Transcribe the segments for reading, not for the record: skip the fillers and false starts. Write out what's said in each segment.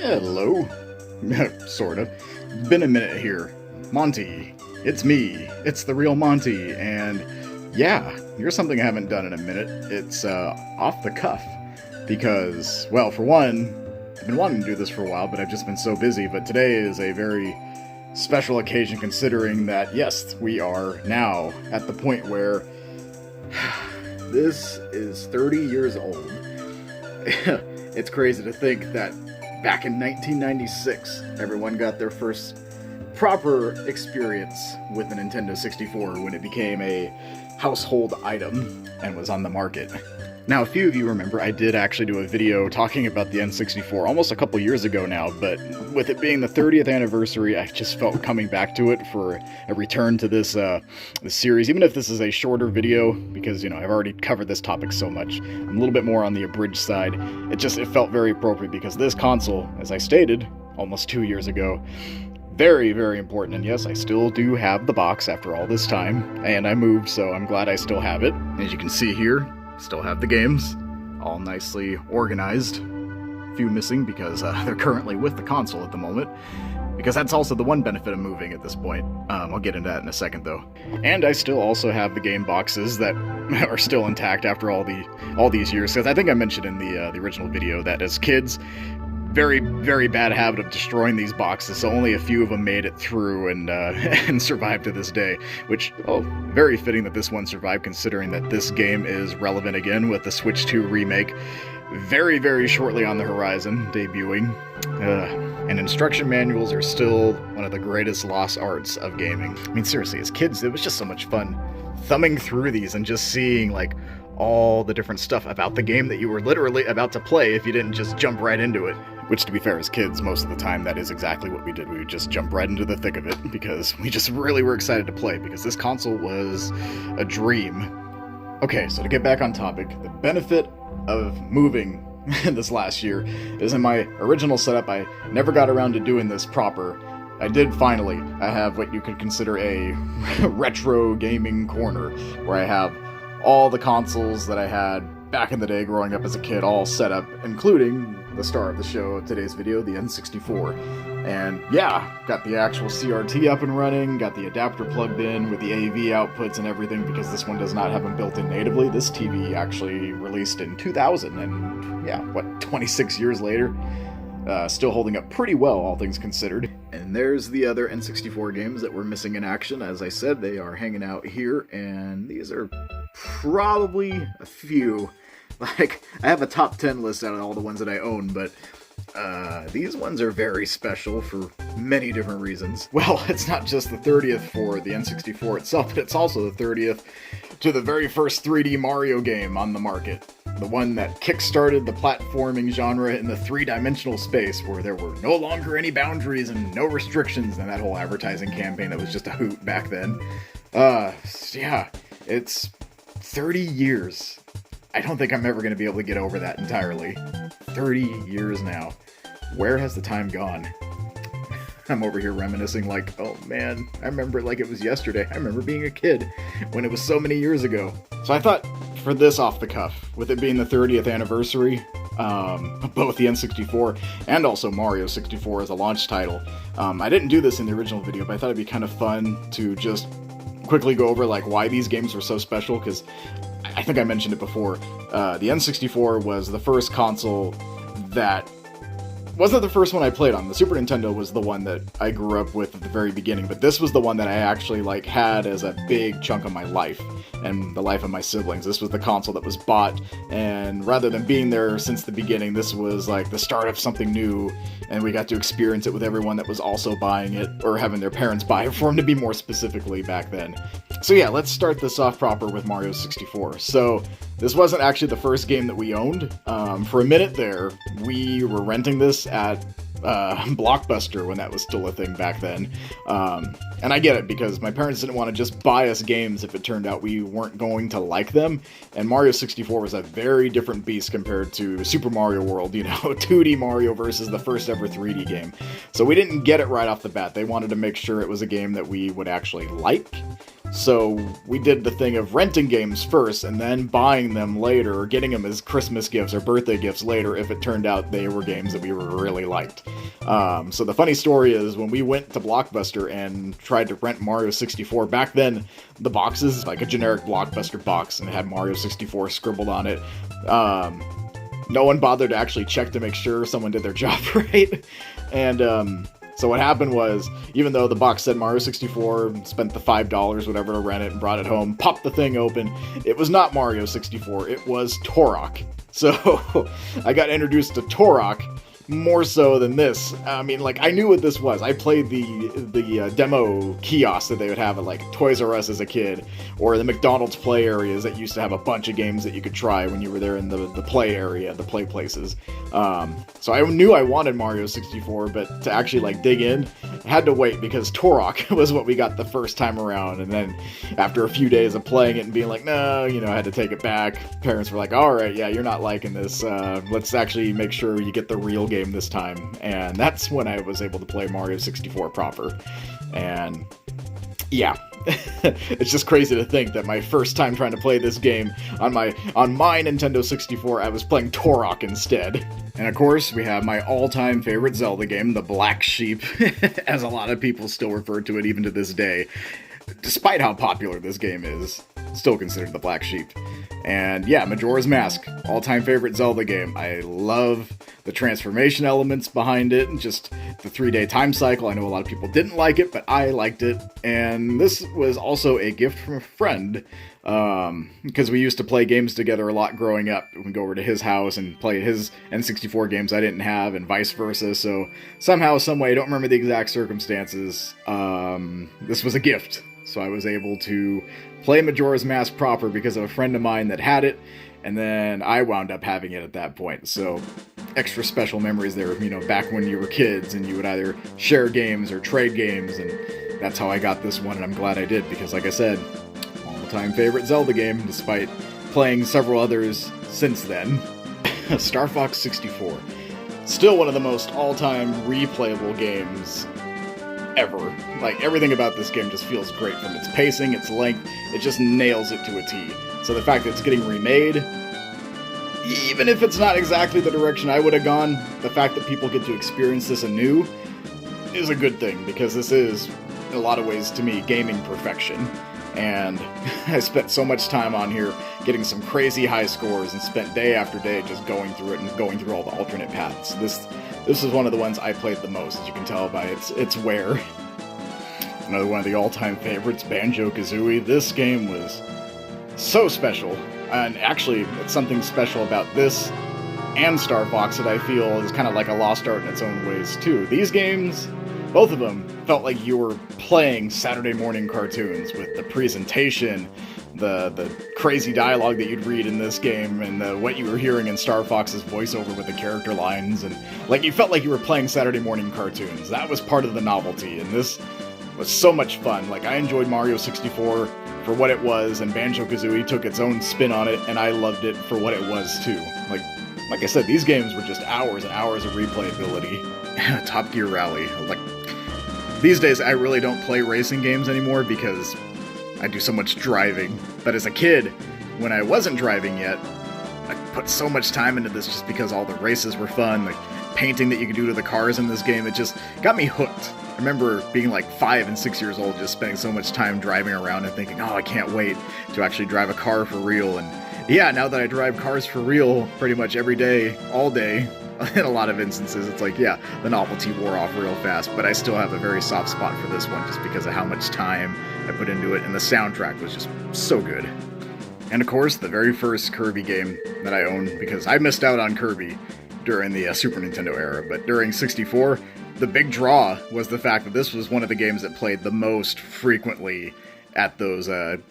Hello. Sort of. Been a minute here. Monte. It's me. It's the real Monte. And yeah, here's something I haven't done in a minute. It's off the cuff. Because, well, for one, I've been wanting to do this for a while, but I've just been so busy. But today is a very special occasion considering that, yes, we are now at the point where this is 30 years old. It's crazy to think that back in 1996, everyone got their first proper experience with the Nintendo 64 when it became a household item and was on the market. Now, a few of you remember I did actually do a video talking about the N64 almost a couple years ago now, but with it being the 30th anniversary, I just felt coming back to it for a return to this series, even if this is a shorter video, because, you know, I've already covered this topic so much. I'm a little bit more on the abridged side. It felt very appropriate because this console, as I stated almost 2 years ago, very, very important, and yes, I still do have the box after all this time, and I moved, so I'm glad I still have it. As you can see here, still have the games, all nicely organized. Few missing because they're currently with the console at the moment, because that's also the one benefit of moving at this point. I'll get into that in a second though. And I still also have the game boxes that are still intact after all these years, because I think I mentioned in the original video that as kids, very, very bad habit of destroying these boxes, so only a few of them made it through and and survived to this day, which, oh, very fitting that this one survived considering that this game is relevant again with the Switch 2 remake very, very shortly on the horizon, debuting. And instruction manuals are still one of the greatest lost arts of gaming. I mean, seriously, as kids, it was just so much fun thumbing through these and just seeing, like, all the different stuff about the game that you were literally about to play if you didn't just jump right into it. Which, to be fair, as kids, most of the time, that is exactly what we did. We would just jump right into the thick of it, because we just really were excited to play, because this console was a dream. Okay, so to get back on topic, the benefit of moving this last year is in my original setup, I never got around to doing this proper. I did finally. I have what you could consider a retro gaming corner, where I have all the consoles that I had back in the day growing up as a kid all set up, including the star of the show of today's video, the N64. And yeah, got the actual CRT up and running, got the adapter plugged in with the AV outputs and everything, because this one does not have them built in natively. This TV actually released in 2000, and yeah, 26 years later? Still holding up pretty well, all things considered. And there's the other N64 games that were missing in action. As I said, they are hanging out here, and these are probably a few. Like, I have a top 10 list out of all the ones that I own, but these ones are very special for many different reasons. Well, it's not just the 30th for the N64 itself, but it's also the 30th to the very first 3D Mario game on the market. The one that kick-started the platforming genre in the three-dimensional space, where there were no longer any boundaries and no restrictions, and that whole advertising campaign that was just a hoot back then. Yeah, it's 30 years. I don't think I'm ever going to be able to get over that entirely. 30 years now. Where has the time gone? I'm over here reminiscing like, oh man, I remember it like it was yesterday. I remember being a kid when it was so many years ago. So I thought for this off the cuff, with it being the 30th anniversary, both the N64 and also Mario 64 as a launch title, I didn't do this in the original video, but I thought it'd be kind of fun to just quickly go over like why these games were so special, because I think I mentioned it before. The N64 was the first console that wasn't the first one I played on. The Super Nintendo was the one that I grew up with at the very beginning, but this was the one that I actually had as a big chunk of my life and the life of my siblings. This was the console that was bought, and rather than being there since the beginning, this was like the start of something new, and we got to experience it with everyone that was also buying it, or having their parents buy it for them, to be more specifically back then. So yeah, let's start this off proper with Mario 64. So this wasn't actually the first game that we owned. For a minute there, we were renting this at Blockbuster when that was still a thing back then. And I get it, because my parents didn't want to just buy us games if it turned out we weren't going to like them. And Mario 64 was a very different beast compared to Super Mario World, 2D Mario versus the first ever 3D game. So we didn't get it right off the bat. They wanted to make sure it was a game that we would actually like. So we did the thing of renting games first and then buying them later, or getting them as Christmas gifts or birthday gifts later if it turned out they were games that we really liked. So the funny story is when we went to Blockbuster and tried to rent Mario 64, back then the boxes, like a generic Blockbuster box, and it had Mario 64 scribbled on it. No one bothered to actually check to make sure someone did their job right. And so what happened was, even though the box said Mario 64, spent the $5, whatever, to rent it and brought it home, popped the thing open, it was not Mario 64, it was Turok. So I got introduced to Turok more so than this. I mean, like, I knew what this was. I played the demo kiosk that they would have at, like, Toys R Us as a kid, or the McDonald's play areas that used to have a bunch of games that you could try when you were there in the play area, the play places. So I knew I wanted Mario 64, but to actually, like, dig in, I had to wait, because Turok was what we got the first time around, and then after a few days of playing it and being like, no, you know, I had to take it back. Parents were like, alright, yeah, you're not liking this, let's actually make sure you get the real game this time. And that's when I was able to play Mario 64 proper. And yeah, it's just crazy to think that my first time trying to play this game on my Nintendo 64, I was playing Turok instead. And of course, we have my all-time favorite Zelda game, the Black Sheep, as a lot of people still refer to it even to this day. Despite how popular this game is, still considered the Black Sheep. And yeah, Majora's Mask, all-time favorite Zelda game. I love the transformation elements behind it, and just the 3-day time cycle. I know a lot of people didn't like it, but I liked it. And this was also a gift from a friend, because we used to play games together a lot growing up. We'd go over to his house and play his N64 games I didn't have, and vice versa. So somehow, some way, I don't remember the exact circumstances, this was a gift. So I was able to play Majora's Mask proper because of a friend of mine that had it, and then I wound up having it at that point. So extra special memories there, you know, back when you were kids and you would either share games or trade games, and that's how I got this one, and I'm glad I did, because like I said, all-time favorite Zelda game, despite playing several others since then. Star Fox 64. Still one of the most all-time replayable games ever. Like, everything about this game just feels great, from its pacing, its length, it just nails it to a T. So the fact that it's getting remade, even if it's not exactly the direction I would have gone, the fact that people get to experience this anew is a good thing, because this is, in a lot of ways, to me, gaming perfection. And I spent so much time on here getting some crazy high scores, and spent day after day just going through it and going through all the alternate paths. This is one of the ones I played the most, as you can tell by its wear. Another one of the all-time favorites, Banjo-Kazooie. This game was so special, and actually, it's something special about this and Star Fox that I feel is kind of like a lost art in its own ways, too. These games, both of them, felt like you were playing Saturday morning cartoons, with the presentation, the crazy dialogue that you'd read in this game, and what you were hearing in Star Fox's voiceover with the character lines, and like you felt like you were playing Saturday morning cartoons. That was part of the novelty, and this was so much fun. Like, I enjoyed Mario 64 for what it was, and Banjo-Kazooie took its own spin on it, and I loved it for what it was too. Like I said, these games were just hours and hours of replayability. Top Gear Rally. Like, these days I really don't play racing games anymore because I do so much driving. But as a kid, when I wasn't driving yet, I put so much time into this just because all the races were fun, like painting that you could do to the cars in this game. It just got me hooked. I remember being like 5 and 6 years old, just spending so much time driving around and thinking, oh, I can't wait to actually drive a car for real. And yeah, now that I drive cars for real pretty much every day, all day, in a lot of instances, it's like, yeah, the novelty wore off real fast, but I still have a very soft spot for this one just because of how much time I put into it, and the soundtrack was just so good. And of course, the very first Kirby game that I owned, because I missed out on Kirby during the Super Nintendo era, but during 64, the big draw was the fact that this was one of the games that played the most frequently at those,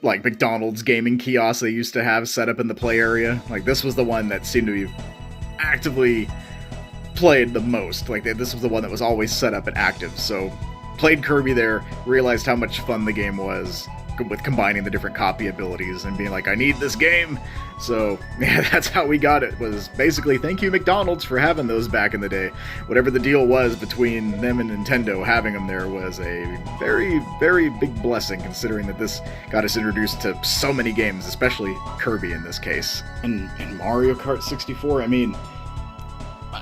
like, McDonald's gaming kiosks they used to have set up in the play area. Like, this was the one that seemed to be actively played the most. Like, this was the one that was always set up and active, so played Kirby there, realized how much fun the game was, with combining the different copy abilities and being like, I need this game. So yeah, that's how we got it, was basically thank you McDonald's for having those back in the day. Whatever the deal was between them and Nintendo, having them there was a very, very big blessing, considering that this got us introduced to so many games, especially Kirby in this case. And Mario Kart 64, I mean,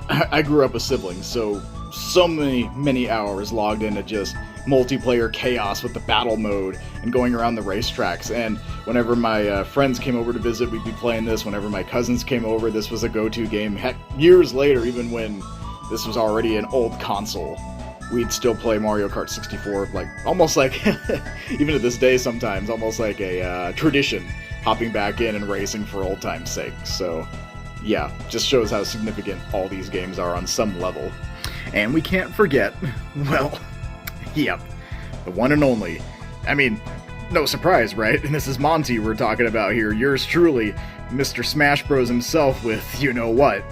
I grew up with siblings, so many hours logged into just multiplayer chaos with the battle mode and going around the racetracks. And whenever my friends came over to visit, we'd be playing this. Whenever my cousins came over, this was a go-to game. Heck, years later, even when this was already an old console, we'd still play Mario Kart 64, like almost like, even to this day sometimes, almost like a tradition, hopping back in and racing for old time's sake. So yeah, just shows how significant all these games are on some level. And we can't forget, well, yep, the one and only. I mean, no surprise, right? And this is Monte we're talking about here. Yours truly, Mr. Smash Bros. Himself with you-know-what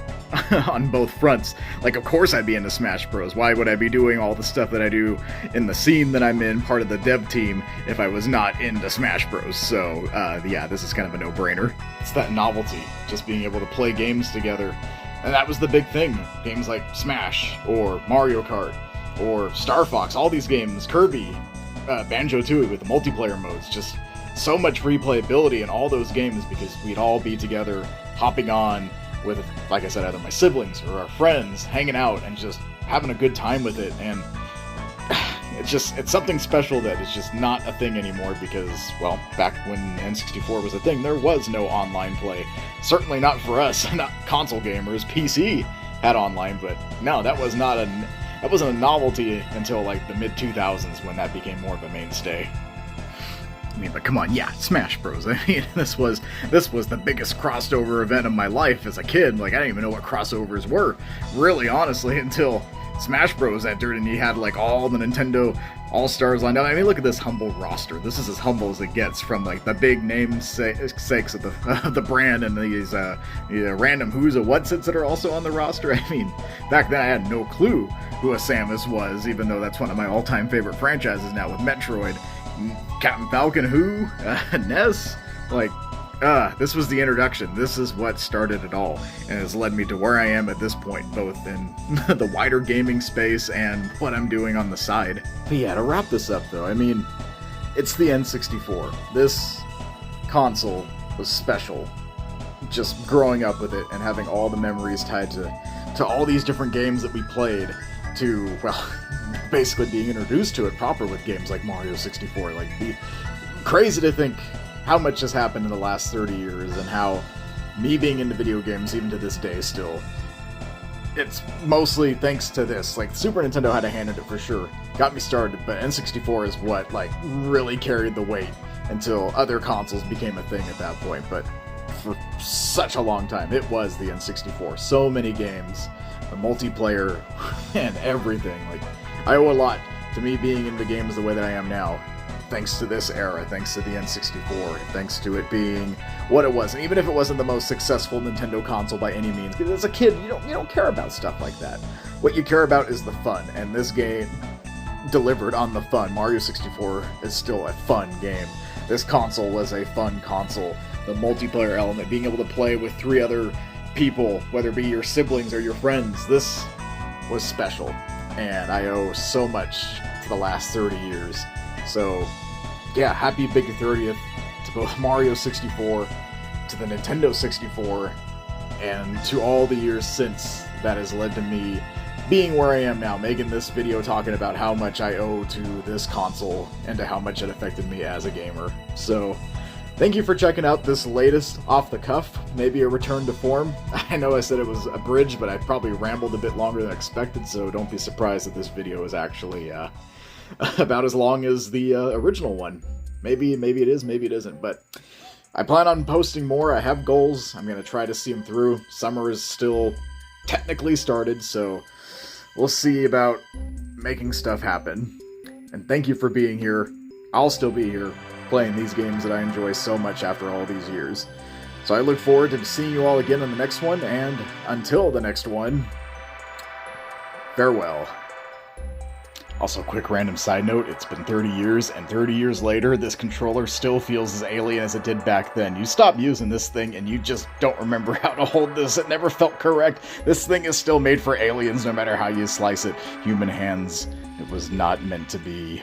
on both fronts. Like, of course I'd be into Smash Bros. Why would I be doing all the stuff that I do in the scene that I'm in, part of the dev team, if I was not into Smash Bros? So, yeah, this is kind of a no-brainer. It's that novelty, just being able to play games together. And that was the big thing. Games like Smash, or Mario Kart, or Star Fox, all these games, Kirby, Banjo-Tooie with the multiplayer modes, just so much replayability in all those games because we'd all be together, hopping on with, like I said, either my siblings or our friends, hanging out and just having a good time with it. And it's something special that is just not a thing anymore because, well, back when N64 was a thing, there was no online play. Certainly not for us, not console gamers. PC had online, but no, that wasn't a novelty until like the mid-2000s when that became more of a mainstay. I mean, but come on, yeah, Smash Bros. I mean, this was the biggest crossover event of my life as a kid. Like, I didn't even know what crossovers were, really, honestly, until Smash Bros. Entered and you had like all the Nintendo All-Stars lined up. I mean, look at this humble roster. This is as humble as it gets from like the big namesakes of the brand and these random who's and what's that are also on the roster. I mean, back then I had no clue who a Samus was, even though that's one of my all-time favorite franchises now with Metroid. Captain Falcon, who? Ness? Like, this was the introduction. This is what started it all, and has led me to where I am at this point, both in the wider gaming space and what I'm doing on the side. But yeah, to wrap this up though, I mean, it's the N64. This console was special. Just growing up with it and having all the memories tied to all these different games that we played, to, well, basically being introduced to it proper with games like Mario 64. Like, crazy to think how much has happened in the last 30 years and how me being into video games even to this day still, it's mostly thanks to this. Like, Super Nintendo had a hand in it for sure, got me started, but N64 is what, like, really carried the weight until other consoles became a thing at that point. But for such a long time, it was the N64. So many games, the multiplayer, and everything. Like, I owe a lot to me being into games the way that I am now, thanks to this era, thanks to the N64, thanks to it being what it was. And even if it wasn't the most successful Nintendo console by any means, because as a kid, you don't care about stuff like that. What you care about is the fun, and this game delivered on the fun. Mario 64 is still a fun game. This console was a fun console. The multiplayer element, being able to play with 3 other people, whether it be your siblings or your friends, this was special. And I owe so much to the last 30 years. So, yeah, happy big 30th to both Mario 64, to the Nintendo 64, and to all the years since that has led to me being where I am now, making this video talking about how much I owe to this console and to how much it affected me as a gamer. So, thank you for checking out this latest Off the Cuff, maybe a return to form. I know I said it was abridged, but I probably rambled a bit longer than expected, so don't be surprised that this video is actually about as long as the original one. Maybe it is, maybe it isn't, but I plan on posting more. I have goals. I'm going to try to see them through. Summer is still technically started, so we'll see about making stuff happen. And thank you for being here. I'll still be here, playing these games that I enjoy so much after all these years. So I look forward to seeing you all again in the next one, and until the next one, farewell. Also, quick random side note, it's been 30 years, and 30 years later, this controller still feels as alien as it did back then. You stop using this thing, and you just don't remember how to hold this. It never felt correct. This thing is still made for aliens, no matter how you slice it. Human hands, it was not meant to be